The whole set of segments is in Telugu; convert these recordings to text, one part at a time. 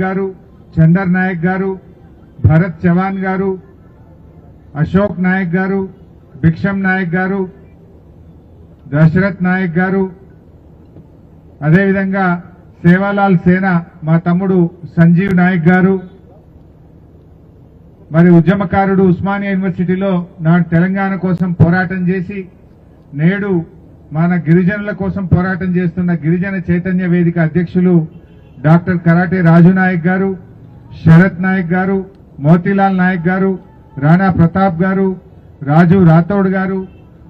గారు, చందర్ నాయక్ గారు, భరత్ చవాన్ గారు, అశోక్ నాయక్ గారు, భిక్షం నాయక్ గారు, దశరథ్ నాయక్ గారు, అదేవిధంగా సేవాలాల్ సేన మా తమ్ముడు సంజీవ్ నాయక్ గారు, మరి ఉద్యమకారుడు ఉస్మానియా యూనివర్సిటీలో నాడు తెలంగాణ కోసం పోరాటం చేసి నేడు మన గిరిజనుల కోసం పోరాటం చేస్తున్న గిరిజన చైతన్య వేదిక అధ్యక్షులు డాక్టర్ కరాటే రాజు నాయక్ గారు, శరత్ నాయక్ గారు, మోతీలాల్ నాయక్ గారు, రాణా ప్రతాప్ గారు, రాజు రాథోడ్ గారు,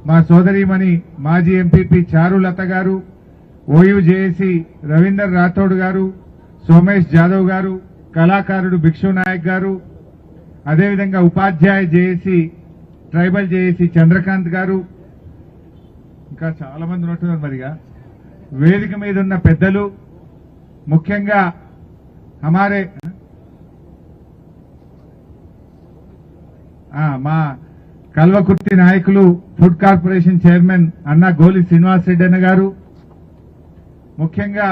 మా సోదరీమణి మాజీ ఎంపీపీ చారులత గారు, ఓయూ జేఏసీ రవీందర్ రాథోడ్ గారు, సోమేష్ జాదవ్ గారు, కళాకారుడు భిక్షు నాయక్ గారు, అదేవిధంగా ఉపాధ్యాయ జేఏసీ ట్రైబల్ జేఏసీ చంద్రకాంత్ గారు, ఇంకా చాలా మంది ఉన్నట్టున్నారు. మరిగా వేదిక మీద ఉన్న పెద్దలు, ముఖ్యంగా హమారే మా కల్వకుర్తి నాయకులు ఫుడ్ కార్పొరేషన్ చైర్మన్ అన్న గోలి శ్రీనివాస్ రెడ్డి అన్న గారు, ముఖ్యంగా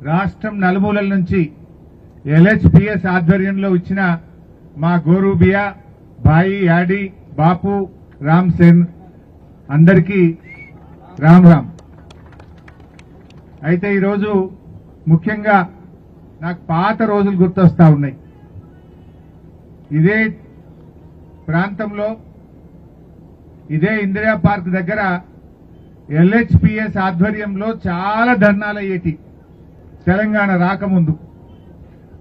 రాష్ట్రం నలుమూలల నుంచి ఎల్హెచ్పిఎస్ ఆధ్వర్యంలో వచ్చిన మా గోరూబియా, భాయి, యాడి, బాపు, రామ్ సేన్ అందరికీ రామ్ రామ్. అయితే ఈరోజు ముఖ్యంగా నాకు పాత రోజులు గుర్తొస్తా ఉన్నాయి. ఇదే ప్రాంతంలో ఇదే ఇందిరా పార్క్ దగ్గర ఎల్హెచ్పిఎస్ ఆధ్వర్యంలో చాలా ధర్నాలు అయ్యేటి తెలంగాణ రాకముందు.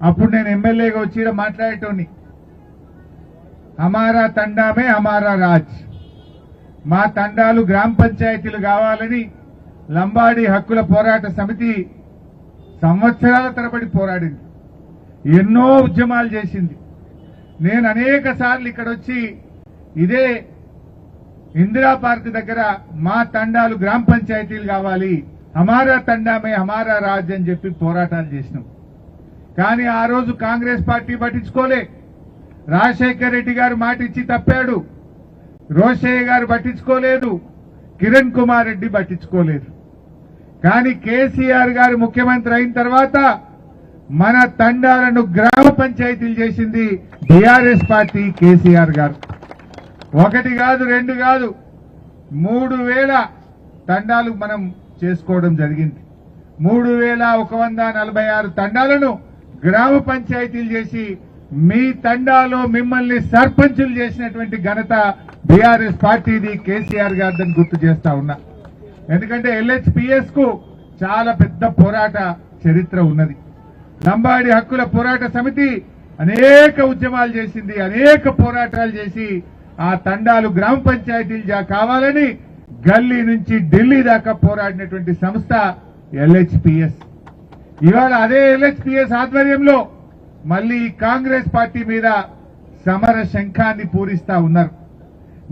అప్పుడు నేను ఎమ్మెల్యేగా వచ్చి మాట్లాడేటోని, హమారా తండామే హమారా రాజ్, మా తండాలు గ్రామ పంచాయతీలు కావాలని లంబాడి హక్కుల పోరాట సమితి సంవత్సరాల తరబడి పోరాడింది, ఎన్నో ఉద్యమాలు చేసింది. నేను అనేక సార్లు ఇక్కడ వచ్చి ఇదే ఇందిరా పార్క్ దగ్గర మా తండాలు గ్రామ పంచాయతీలు కావాలి, హమారా తండామే హమారా రాజ్ అని చెప్పి పోరాటాలు చేసినాం. కానీ ఆ రోజు కాంగ్రెస్ పార్టీ పట్టించుకోలే. రాజశేఖర్ రెడ్డి గారు మాట ఇచ్చి తప్పాడు, రోషయ్య గారు పట్టించుకోలేదు, కిరణ్ కుమార్ రెడ్డి పట్టించుకోలేదు. కానీ కేసీఆర్ గారు ముఖ్యమంత్రి అయిన తర్వాత మన తండాలను గ్రామ పంచాయతీలు చేసింది బీఆర్ఎస్ పార్టీ, కేసీఆర్ గారు. ఒకటి కాదు, రెండు కాదు, 3000 తండాలు మనం చేసుకోవడం జరిగింది. 3146 తండాలను గ్రామ పంచాయతీలు చేసి మీ తండాలో మిమ్మల్ని సర్పంచులు చేసినటువంటి ఘనత బీఆర్ఎస్ పార్టీది, కేసీఆర్ గారిని గుర్తు చేస్తా ఉన్నా. ఎందుకంటే ఎల్హెచ్పిఎస్ కు చాలా పెద్ద పోరాట చరిత్ర ఉన్నది. లంబాడి హక్కుల పోరాట సమితి అనేక ఉద్యమాలు చేసింది, అనేక పోరాటాలు చేసి ఆ తండాలు గ్రామ పంచాయతీలు కావాలని గల్లీ నుంచి ఢిల్లీ దాకా పోరాడినటువంటి సంస్థ ఎల్హెచ్పిఎస్. ఇవాళ అదే ఎల్హెచ్పిఎస్ ఆధ్వర్యంలో మళ్లీ కాంగ్రెస్ పార్టీ మీద సమర శంఖాన్ని పూరిస్తా ఉన్నారు.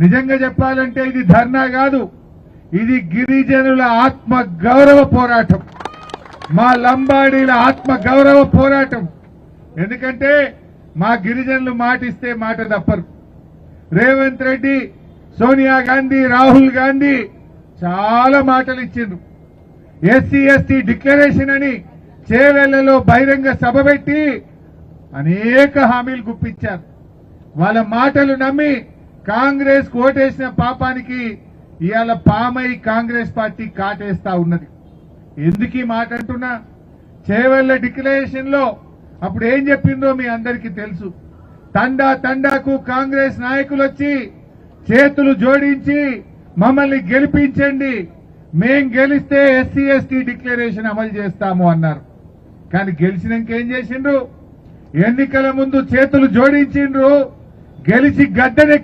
నిజంగా చెప్పాలంటే ఇది ధర్నా కాదు, ఇది గిరిజనుల ఆత్మ గౌరవ పోరాటం, మా లంబాడీల ఆత్మ గౌరవ పోరాటం. ఎందుకంటే మా గిరిజనులు మాటిస్తే మాట తప్పరు. రేవంత్ రెడ్డి, సోనియా గాంధీ, రాహుల్ గాంధీ చాలా మాటలు ఇచ్చిండ్రు. ఎస్సీ ఎస్టీ డిక్లరేషన్ అని చేవెళ్లలో బహిరంగ సభ పెట్టి అనేక హామీలు గుప్పించారు. వాళ్ళ మాటలు నమ్మి కాంగ్రెస్ ఓటేసిన పాపానికి ఇవాళ పామై కాంగ్రెస్ పార్టీ కాటేస్తా ఉన్నది. ఎందుకు ఈ మాట అంటున్నా? చేవెళ్ల డిక్లరేషన్ లో అప్పుడు ఏం చెప్పిందో మీ అందరికీ తెలుసు. తండాకు కాంగ్రెస్ నాయకులు వచ్చి చేతులు జోడించి మమ్మల్ని గెలిపించండి, మేం గెలిస్తే ఎస్సీ ఎస్టీ డిక్లరేషన్ అమలు చేస్తాము అన్నారు. కానీ గెలిచినాక ఏం చేసిండ్రు? ఎన్నికల ముందు చేతులు జోడించిండ్రు, గెలిచి గద్దెనెక్కి